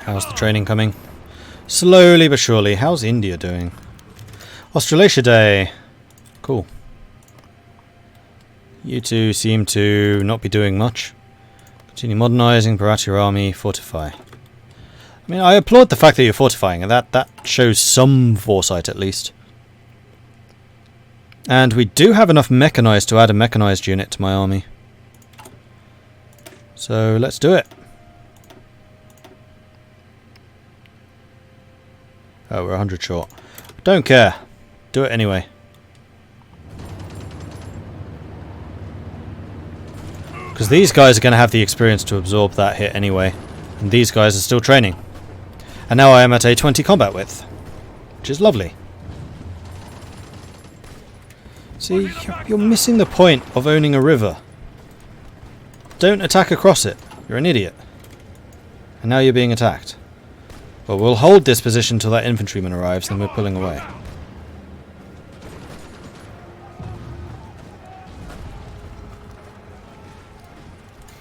How's the training coming? Slowly but surely. How's India doing? Australasia Day. Cool. You two seem to not be doing much. Continue modernising, Bharat your army, fortify. I mean, I applaud the fact that you're fortifying, and that shows some foresight at least. And we do have enough mechanised to add a mechanised unit to my army. So let's do it. Oh, we're 100 short. Don't care. Do it anyway. Because these guys are going to have the experience to absorb that hit anyway. And these guys are still training. And now I am at a 20 combat width. Which is lovely. See, you're missing the point of owning a river. Don't attack across it. You're an idiot. And now you're being attacked. But we'll hold this position until that infantryman arrives, then we're pulling away.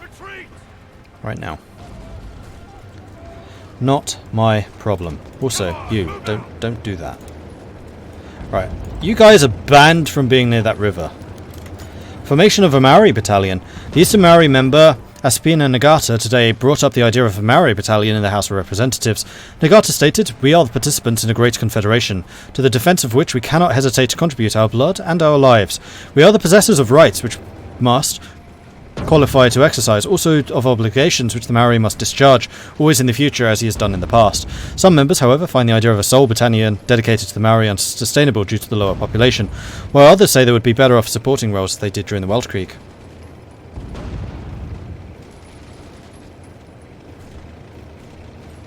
Retreat! Right now. Not my problem. Also, you, don't do that. Right, you guys are banned from being near that river. Formation of a Maori battalion. The Eastern Maori member Aspina Nagata today brought up the idea of a Maori battalion in the House of Representatives. Nagata stated, "We are the participants in a great confederation, to the defence of which we cannot hesitate to contribute our blood and our lives. We are the possessors of rights which must qualify to exercise, also of obligations which the Maori must discharge, always in the future as he has done in the past. Some members, however, find the idea of a sole battalion dedicated to the Maori unsustainable due to the lower population, while others say they would be better off supporting roles as they did during the Weltkrieg."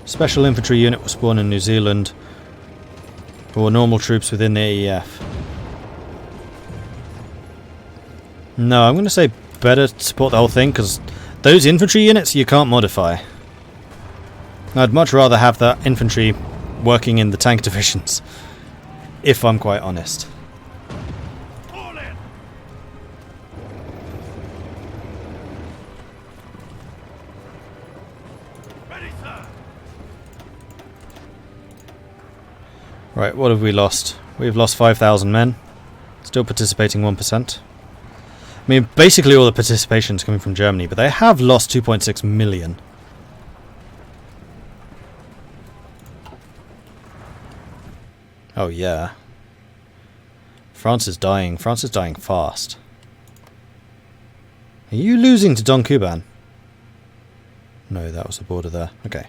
Special infantry unit was spawned in New Zealand, or normal troops within the AEF. No, I'm going to say better to support the whole thing, because those infantry units you can't modify. I'd much rather have that infantry working in the tank divisions, if I'm quite honest. Right, what have we lost? We've lost 5,000 men. Still participating 1%. I mean, basically all the participation is coming from Germany, but they have lost 2.6 million. Oh yeah. France is dying. France is dying fast. Are you losing to Don Kuban? No, that was the border there. Okay.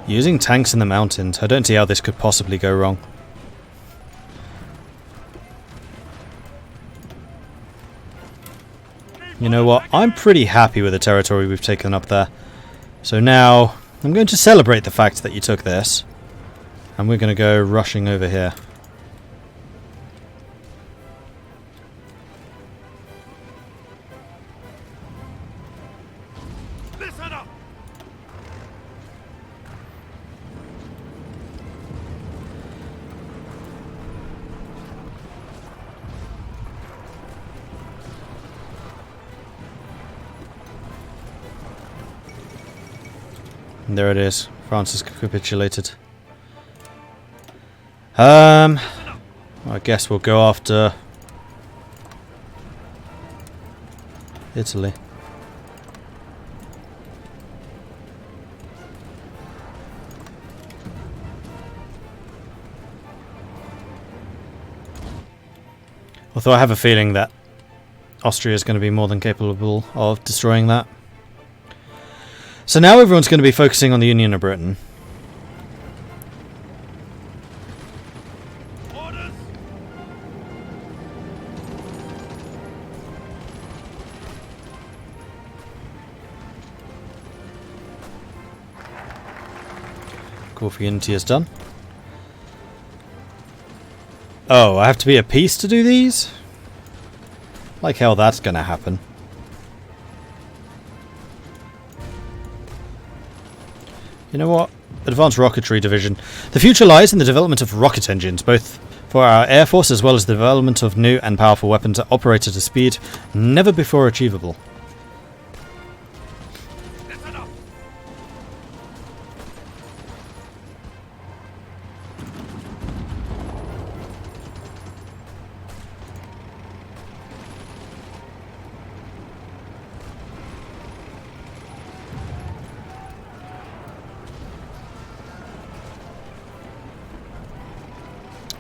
Using tanks in the mountains, I don't see how this could possibly go wrong. You know what, I'm pretty happy with the territory we've taken up there. So now, I'm going to celebrate the fact that you took this. And we're going to go rushing over here. And there it is. France has capitulated. I guess we'll go after Italy. Although I have a feeling that Austria is going to be more than capable of destroying that. So now everyone's going to be focusing on the Union of Britain. Orders. Call for unity is done. Oh, I have to be at peace to do these? Like hell that's going to happen. You know what? Advanced Rocketry Division. The future lies in the development of rocket engines, both for our Air Force as well as the development of new and powerful weapons that operate at a speed never before achievable.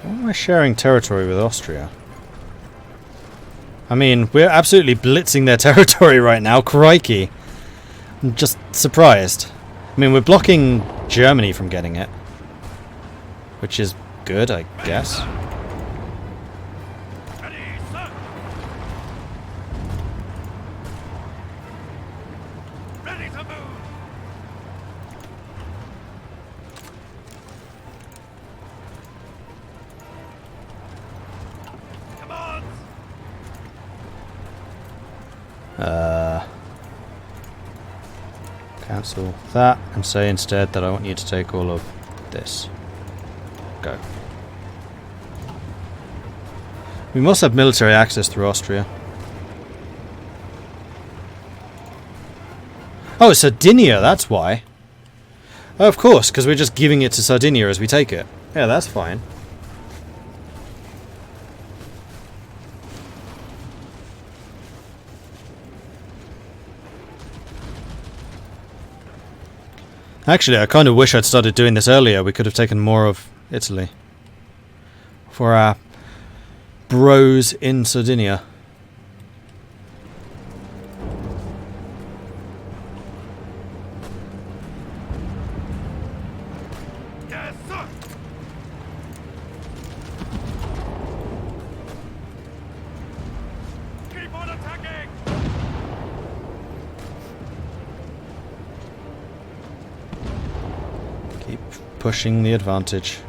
Why am I sharing territory with Austria? I mean, we're absolutely blitzing their territory right now. Crikey. I'm just surprised. I mean, we're blocking Germany from getting it. Which is good, I guess. Cancel that and say instead that I want you to take all of this. Go. We must have military access through Austria. Oh, it's Sardinia, that's why. Oh, of course, because we're just giving it to Sardinia as we take it. Yeah, that's fine. Actually, I kind of wish I'd started doing this earlier. We could have taken more of Italy. For our bros in Sardinia. Yes, sir. Keep on attacking. Keep pushing the advantage.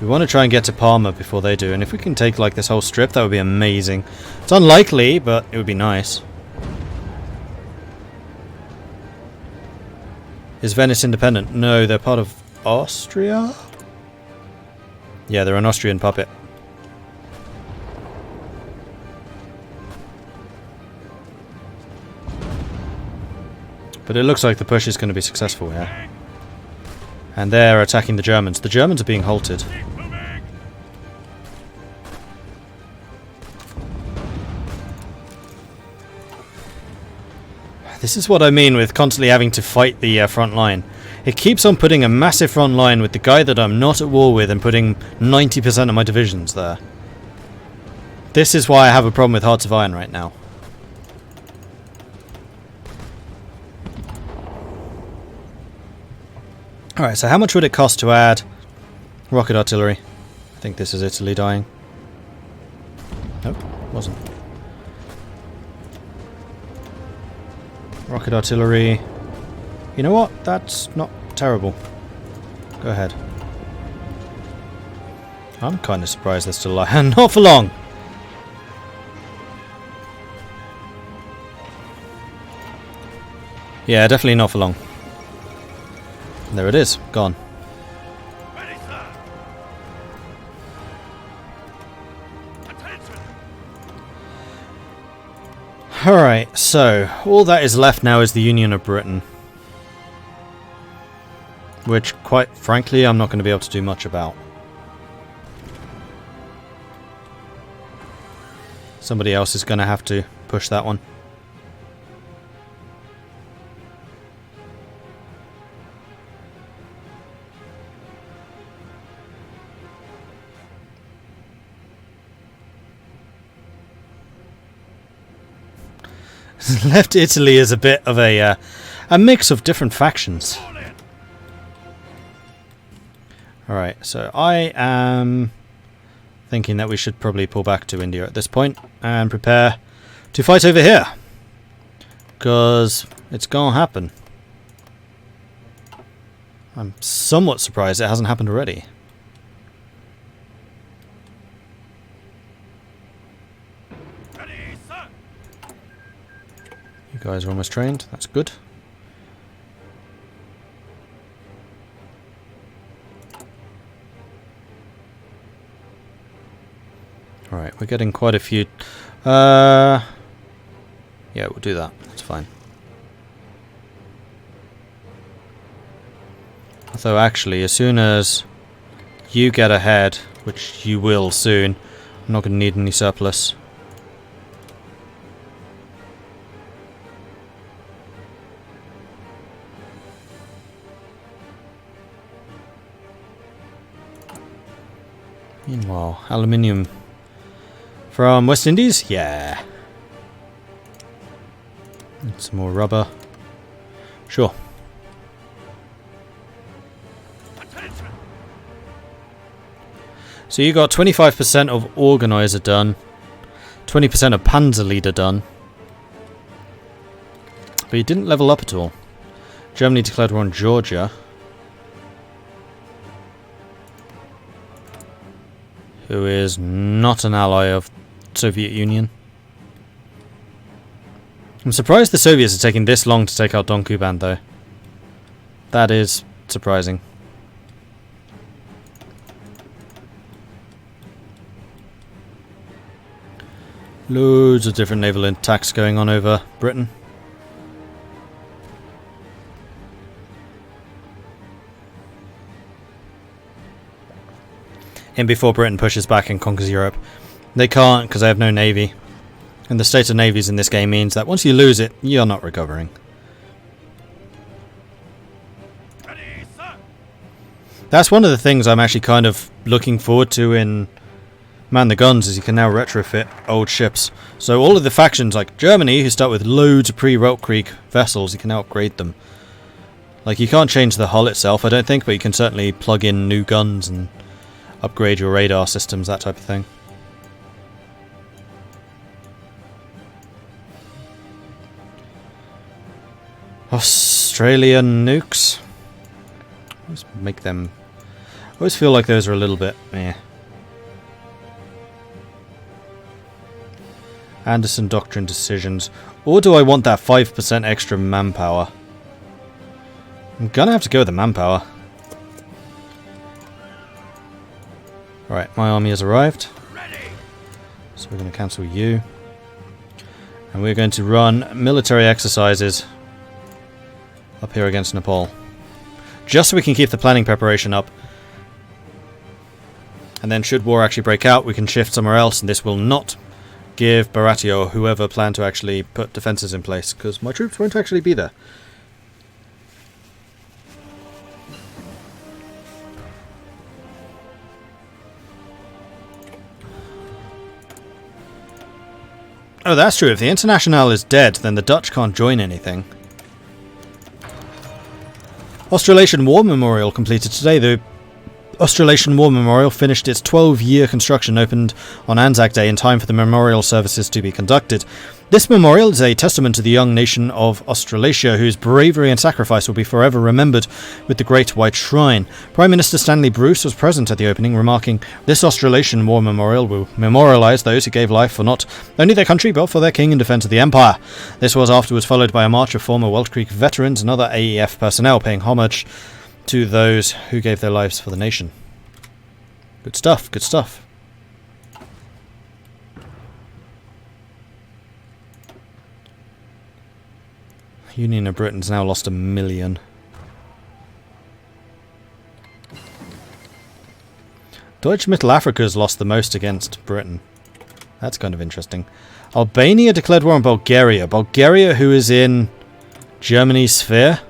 We want to try and get to Parma before they do, and if we can take like this whole strip, that would be amazing. It's unlikely, but it would be nice. Is Venice independent? No, they're part of Austria? Yeah, they're an Austrian puppet. But it looks like the push is going to be successful here. And they're attacking the Germans. The Germans are being halted. This is what I mean with constantly having to fight the front line. It keeps on putting a massive front line with the guy that I'm not at war with and putting 90% of my divisions there. This is why I have a problem with Hearts of Iron right now. Alright, so how much would it cost to add rocket artillery? I think this is Italy dying. Nope, wasn't. Rocket artillery. You know what? That's not terrible. Go ahead. I'm kind of surprised they're still alive. Not for long! Yeah, definitely not for long. There it is, gone. Ready, sir. Attention. Alright, so all that is left now is the Union of Britain. Which, quite frankly, I'm not going to be able to do much about. Somebody else is going to have to push that one. Left Italy is a bit of a mix of different factions. Alright, so I am thinking that we should probably pull back to India at this point and prepare to fight over here. Because it's gonna happen. I'm somewhat surprised it hasn't happened already. You guys are almost trained, that's good. Alright, we're getting quite a few... yeah, we'll do that. That's fine. Although actually, as soon as you get ahead, which you will soon, I'm not going to need any surplus. Meanwhile, aluminium from West Indies? Yeah. And some more rubber. Sure. Attention. So you got 25% of Organizer done, 20% of Panzer Leader done. But you didn't level up at all. Germany declared war on Georgia. Who is not an ally of Soviet Union. I'm surprised the Soviets are taking this long to take out Don Kuban, though. That is surprising. Loads of different naval attacks going on over Britain. And before Britain pushes back and conquers Europe. They can't because they have no navy. And the state of navies in this game means that once you lose it, you're not recovering. Ready, sir. That's one of the things I'm actually kind of looking forward to in Man the Guns, is you can now retrofit old ships. So all of the factions like Germany, who start with loads of pre-Weltkrieg vessels, you can now upgrade them. Like, you can't change the hull itself, I don't think, but you can certainly plug in new guns and upgrade your radar systems, that type of thing. Australian nukes. Always make them... I always feel like those are a little bit... meh. Anderson Doctrine decisions. Or do I want that 5% extra manpower? I'm gonna have to go with the manpower. Right, my army has arrived. Ready. So we're going to cancel you. And we're going to run military exercises up here against Nepal. Just so we can keep the planning preparation up. And then should war actually break out, we can shift somewhere else, and this will not give Baratie or whoever plan to actually put defences in place, because my troops won't actually be there. Oh, that's true. If the Internationale is dead, then the Dutch can't join anything. Australasian War Memorial completed today. The Australasian War Memorial finished its 12-year construction, opened on Anzac Day in time for the memorial services to be conducted. This memorial is a testament to the young nation of Australasia, whose bravery and sacrifice will be forever remembered with the Great White Shrine. Prime Minister Stanley Bruce was present at the opening, remarking, "This Australasian War Memorial will memorialise those who gave life for not only their country but for their king in defence of the Empire." This was afterwards followed by a march of former Weltkrieg veterans and other AEF personnel paying homage to those who gave their lives for the nation. Good stuff, good stuff. Union of Britain's now lost 1 million. Deutsche Mittelafrika's lost the most against Britain. That's kind of interesting. Albania declared war on Bulgaria. Bulgaria, who is in Germany's sphere?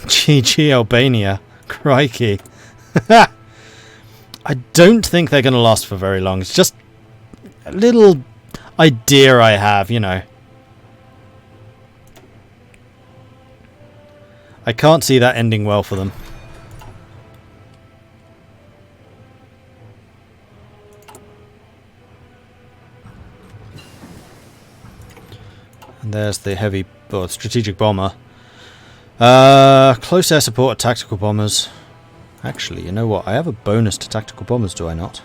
GG Albania. Crikey. I don't think they're going to last for very long. It's just a little idea I have, you know. I can't see that ending well for them. And there's the heavy, well, strategic bomber. Close air support, tactical bombers. Actually, you know what? I have a bonus to tactical bombers, do I not?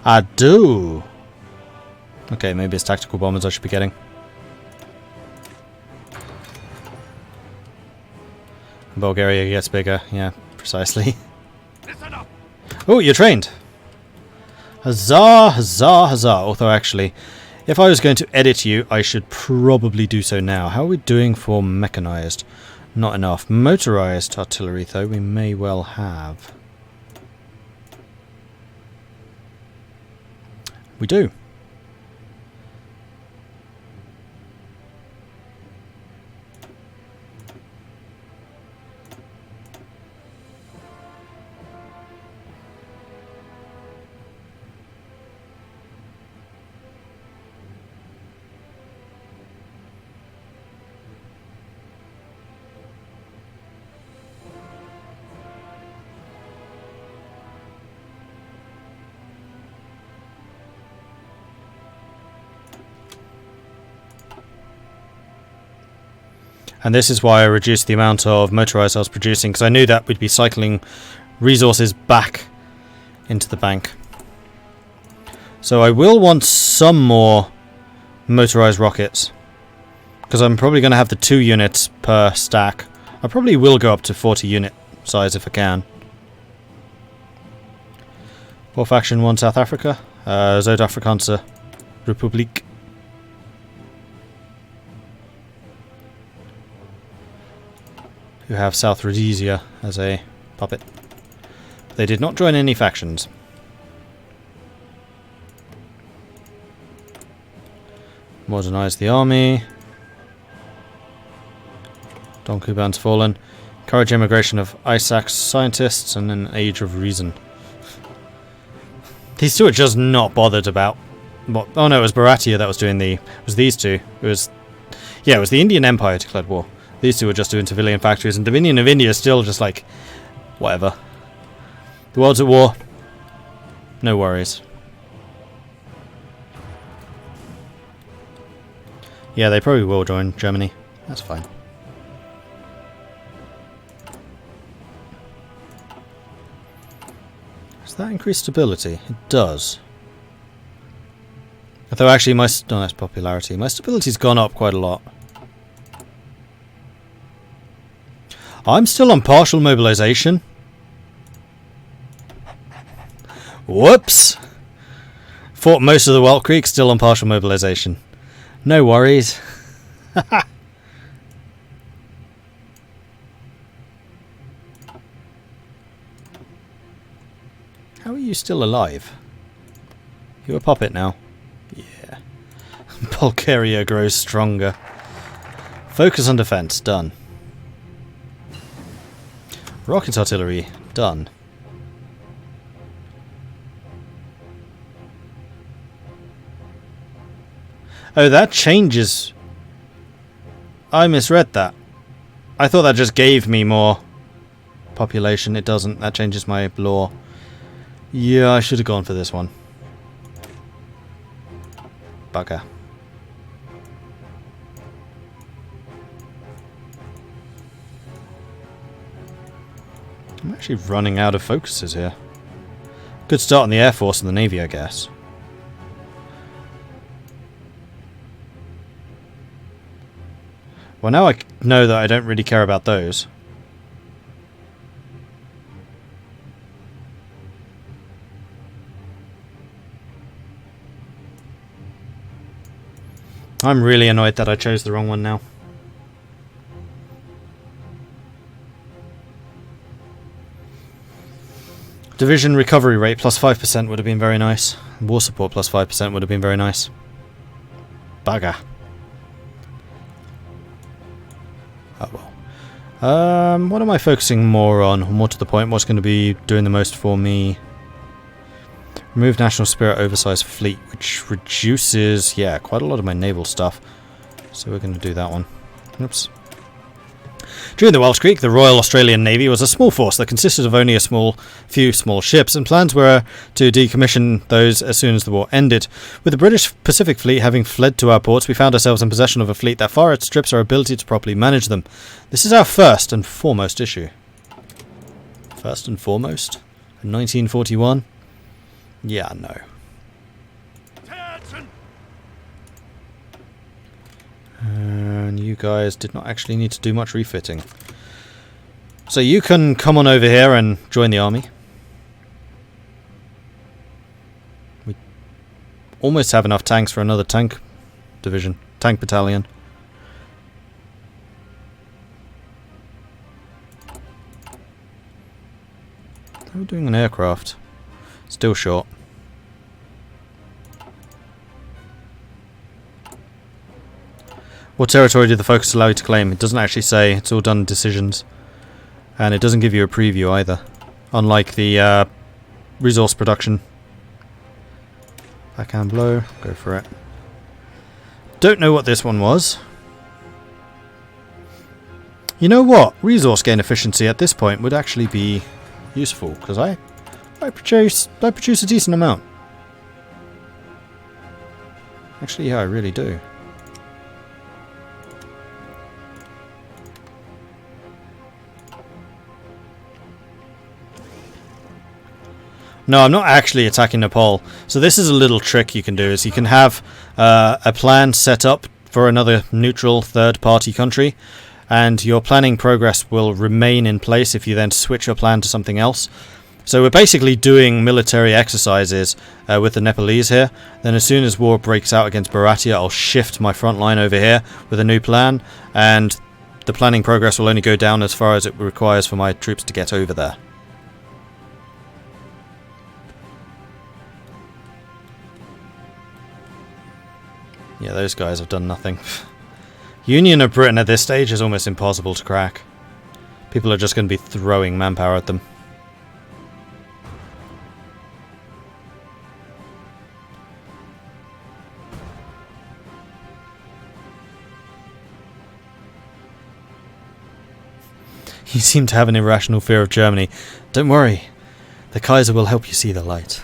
I do! Okay, maybe it's tactical bombers I should be getting. Bulgaria gets bigger, yeah, precisely. Listen up. Oh, you're trained! Huzzah, huzzah, huzzah. Although actually, if I was going to edit you, I should probably do so now. How are we doing for mechanized? Not enough. Motorized artillery, though, we may well have. We do. And this is why I reduced the amount of motorized I was producing, because I knew that we'd be cycling resources back into the bank. So I will want some more motorized rockets, because I'm probably going to have the 2 units per stack. I probably will go up to 40 unit size if I can. What faction won South Africa? Zuid-Afrikaanse Republiek. Who have South Rhodesia as a puppet. They did not join any factions. Modernize the army. Don Kuban's fallen. Encourage immigration of Isaac's scientists and an age of reason. These two are just not bothered about what. Oh no, it was Baratia that was doing the. It was these two. It was. Yeah, it was the Indian Empire declared war. These two are just doing civilian factories, and Dominion of India is still just like, whatever. The world's at war. No worries. Yeah, they probably will join Germany. That's fine. Does that increase stability? It does. Although actually my... No, that's popularity. My stability's gone up quite a lot. I'm still on partial mobilization. Whoops! Fought most of the Welt Creek, still on partial mobilization. No worries. How are you still alive? You're a puppet now. Yeah. Bulgaria grows stronger. Focus on defense, done. Rocket artillery, done. Oh, that changes. I misread that. I thought that just gave me more population. It doesn't. That changes my law. Yeah, I should have gone for this one. Bugger. I'm actually running out of focuses here. Good start on the Air Force and the Navy, I guess. Well, now I know that I don't really care about those. I'm really annoyed that I chose the wrong one now. Division recovery rate plus 5% would have been very nice. War support plus 5% would have been very nice. Bugger. Oh well. What am I focusing more on? More to the point, what's going to be doing the most for me? Remove National Spirit Oversized Fleet, which reduces, yeah, quite a lot of my naval stuff. So we're going to do that one. Oops. During the Welsh Creek, the Royal Australian Navy was a small force that consisted of only a few small ships, and plans were to decommission those as soon as the war ended. With the British Pacific Fleet having fled to our ports, we found ourselves in possession of a fleet that far outstrips our ability to properly manage them. This is our first and foremost issue. First and foremost? In 1941? Yeah, no. And you guys did not actually need to do much refitting. So you can come on over here and join the army. almost have enough tanks for another tank division, tank battalion. We're doing an aircraft. Still short. What territory did the focus allow you to claim? It doesn't actually say. It's all done decisions. And it doesn't give you a preview either. Unlike the resource production. Backhand blow. Go for it. Don't know what this one was. You know what? Resource gain efficiency at this point would actually be useful, because I produce a decent amount. Actually, yeah, I really do. No, I'm not actually attacking Nepal. So this is a little trick you can do, is you can have a plan set up for another neutral third-party country, and your planning progress will remain in place if you then switch your plan to something else. So we're basically doing military exercises with the Nepalese here. Then as soon as war breaks out against Baratia, I'll shift my front line over here with a new plan, and the planning progress will only go down as far as it requires for my troops to get over there. Yeah, those guys have done nothing. Union of Britain at this stage is almost impossible to crack. People are just going to be throwing manpower at them. You seem to have an irrational fear of Germany. Don't worry. The Kaiser will help you see the light.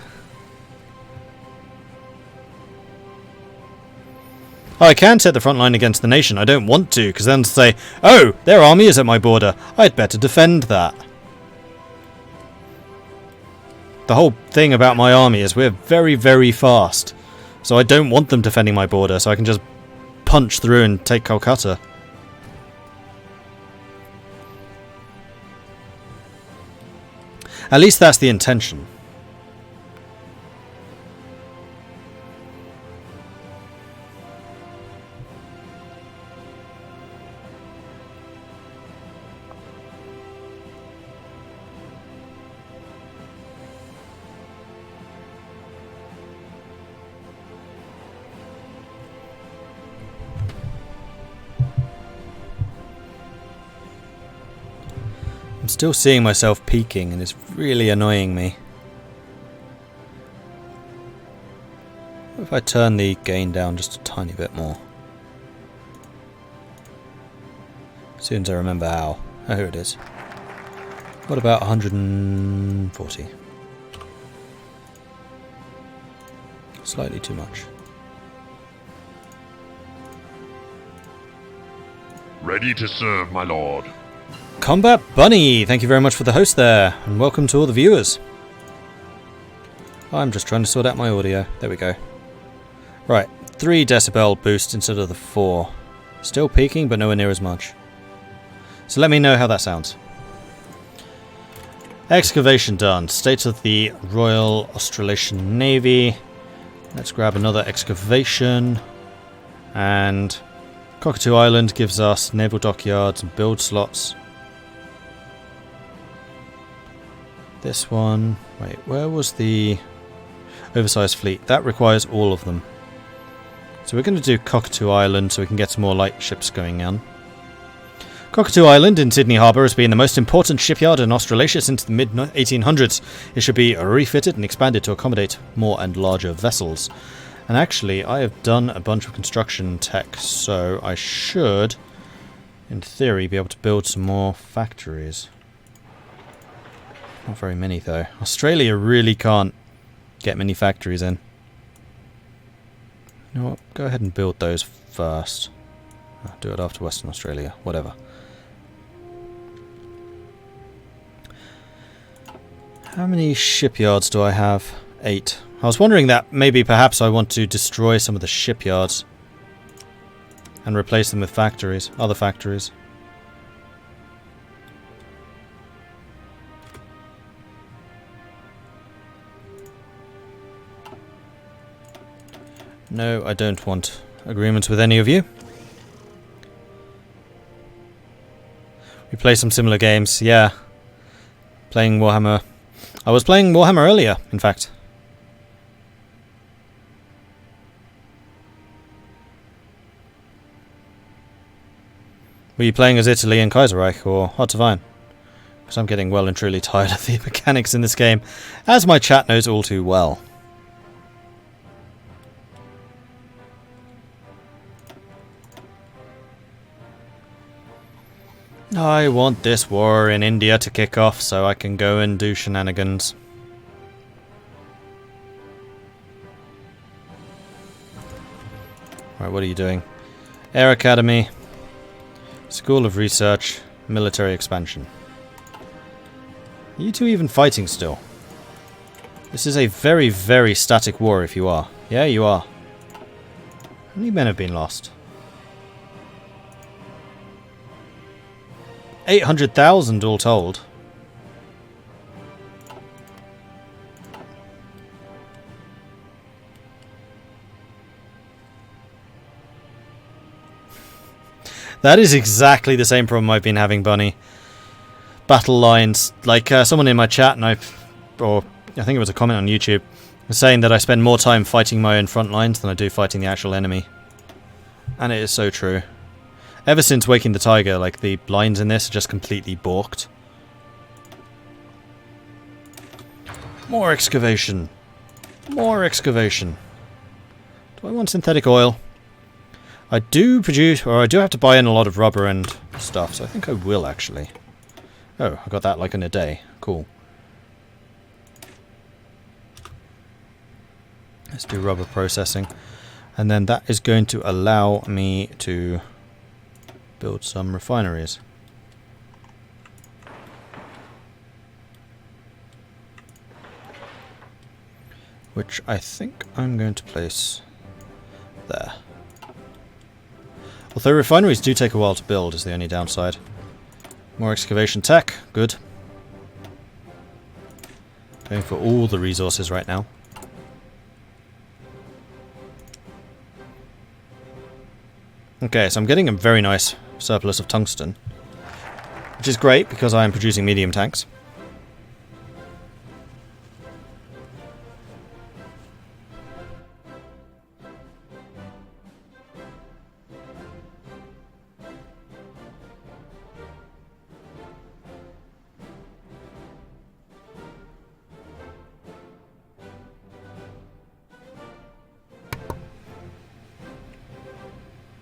Oh, I can set the front line against the nation. I don't want to, because then say, oh, their army is at my border. I'd better defend that. The whole thing about my army is we're very, very fast. So I don't want them defending my border, so I can just punch through and take Calcutta. At least that's the intention. I'm still seeing myself peaking and it's really annoying me. What if I turn the gain down just a tiny bit more? As soon as I remember how. Oh, here it is. What about 140? Slightly too much. Ready to serve, my lord. Combat Bunny, thank you very much for the host there, and welcome to all the viewers. I'm just trying to sort out my audio. There we go. Right, 3 decibel boost instead of the 4. Still peaking, but nowhere near as much. So let me know how that sounds. Excavation done. State of the Royal Australasian Navy. Let's grab another excavation. And Cockatoo Island gives us naval dockyards and build slots. This one... Wait, where was the oversized fleet? That requires all of them. So we're going to do Cockatoo Island so we can get some more light ships going on. Cockatoo Island in Sydney Harbour has been the most important shipyard in Australasia since the mid-1800s. It should be refitted and expanded to accommodate more and larger vessels. And actually, I have done a bunch of construction tech, so I should, in theory, be able to build some more factories. Not very many, though. Australia really can't get many factories in. You know what? Go ahead and build those first. I'll do it after Western Australia. Whatever. How many shipyards do I have? 8. I was wondering that maybe perhaps I want to destroy some of the shipyards and replace them with factories, other factories. No, I don't want agreements with any of you. We play some similar games, yeah. Playing Warhammer. I was playing Warhammer earlier, in fact. Were you playing as Italy and Kaiserreich, or hard to find? Because I'm getting well and truly tired of the mechanics in this game, as my chat knows all too well. I want this war in India to kick off so I can go and do shenanigans. Right, what are you doing? Air Academy, School of Research, Military Expansion. Are you two even fighting still? This is a very, very static war if you are. Yeah, you are. How many men have been lost? 800,000 all told. That is exactly the same problem I've been having, Bunny. Battle lines. Like someone in my chat, and I think it was a comment on YouTube, was saying that I spend more time fighting my own front lines than I do fighting the actual enemy. And it is so true. Ever since Waking the Tiger, like, the lines in this are just completely balked. More excavation. More excavation. Do I want synthetic oil? I do produce, or I do have to buy in a lot of rubber and stuff, so I think I will actually. Oh, I got that like in a day. Cool. Let's do rubber processing. And then that is going to allow me to build some refineries. Which I think I'm going to place there. Although refineries do take a while to build is the only downside. More excavation tech, good. Going for all the resources right now. Okay, so I'm getting a very nice surplus of tungsten, which is great because I am producing medium tanks.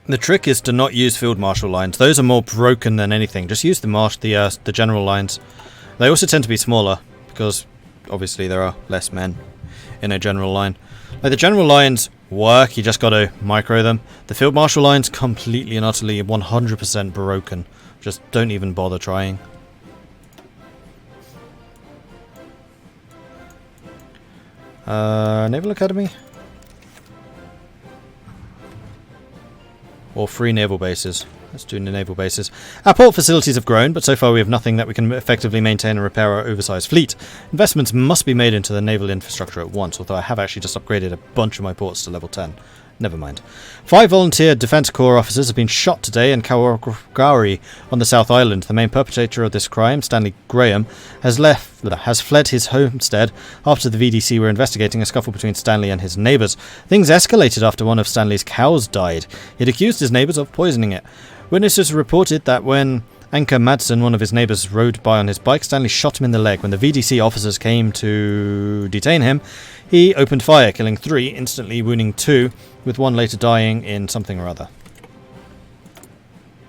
The trick is to not use field marshal lines. Those are more broken than anything. Just use the general lines. They also tend to be smaller because obviously there are less men in a general line. Like the general lines work, you just got to micro them. The field marshal lines completely and utterly 100% broken. Just don't even bother trying. Naval Academy? Or 3 naval bases. Let's do the naval bases. Our port facilities have grown, but so far we have nothing that we can effectively maintain and repair our oversized fleet. Investments must be made into the naval infrastructure at once, although I have actually just upgraded a bunch of my ports to level 10. Never mind. 5 volunteer Defence Corps officers have been shot today in Kaiserreich on the South Island. The main perpetrator of this crime, Stanley Graham, has fled his homestead after the VDC were investigating a scuffle between Stanley and his neighbours. Things escalated after one of Stanley's cows died. He'd accused his neighbours of poisoning it. Witnesses reported that when Anker Madsen, one of his neighbours, rode by on his bike, Stanley shot him in the leg. When the VDC officers came to detain him, he opened fire, killing 3, instantly wounding 2, with 1 later dying in something or other.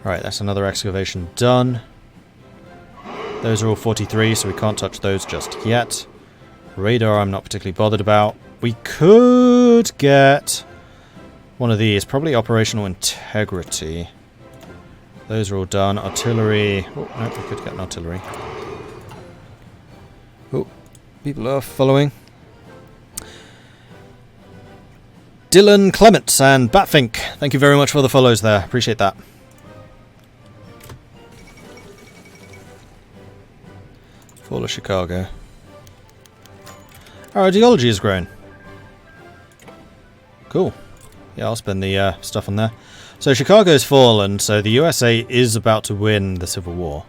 Right, that's another excavation done. Those are all 43, so we can't touch those just yet. Radar I'm not particularly bothered about. We could get one of these, probably operational integrity. Those are all done. Artillery. Oh, no, we could get an artillery. Oh, people are following. Dylan Clements and Batfink, thank you very much for the follows there. Appreciate that. Fall of Chicago. Our ideology has grown. Cool. Yeah, I'll spend the stuff on there. So Chicago's fallen, so the USA is about to win the Civil War.